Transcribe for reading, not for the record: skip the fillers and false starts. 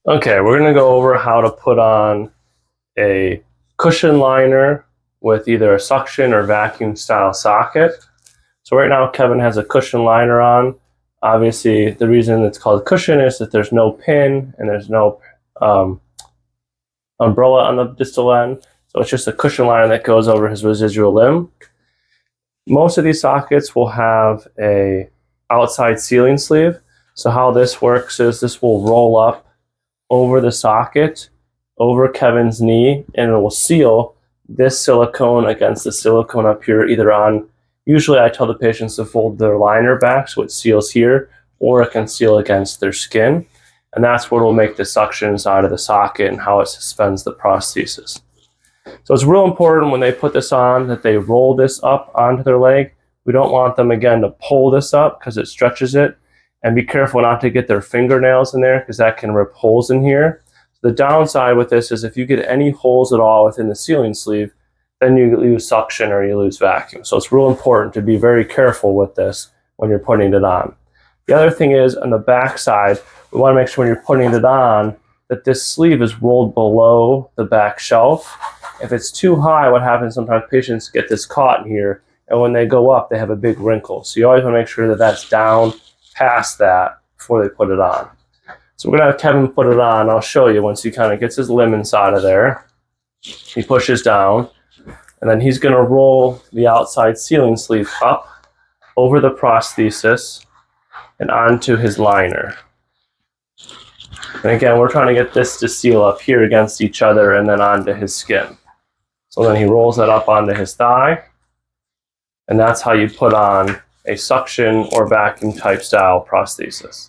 Okay, we're going to go over how to put on a cushion liner with either a suction or vacuum style socket. So right now Kevin has a cushion liner on. Obviously the reason it's called cushion is that there's no pin and there's no umbrella on the distal end. So it's just a cushion liner that goes over his residual limb. Most of these sockets will have a outside sealing sleeve. So how this works is this will roll up over the socket, over Kevin's knee, and it will seal this silicone against the silicone up here, either on, usually I tell the patients to fold their liner back so it seals here, or it can seal against their skin. And that's what will make the suction inside of the socket and how it suspends the prosthesis. So it's real important when they put this on that they roll this up onto their leg. We don't want them, again, to pull this up because it stretches it. And be careful not to get their fingernails in there because that can rip holes in here. The downside with this is if you get any holes at all within the sealing sleeve, then you lose suction or you lose vacuum. So it's real important to be very careful with this when you're putting it on. The other thing is on the back side, we want to make sure when you're putting it on that this sleeve is rolled below the back shelf. If it's too high, what happens sometimes patients get this caught in here, and when they go up, they have a big wrinkle. So you always want to make sure that that's down past that before they put it on. So we're going to have Kevin put it on. I'll show you once he kind of gets his limb inside of there. He pushes down, and then he's going to roll the outside sealing sleeve up over the prosthesis and onto his liner. And again, we're trying to get this to seal up here against each other and then onto his skin. So then he rolls that up onto his thigh, and that's how you put on a suction or vacuum type style prosthesis.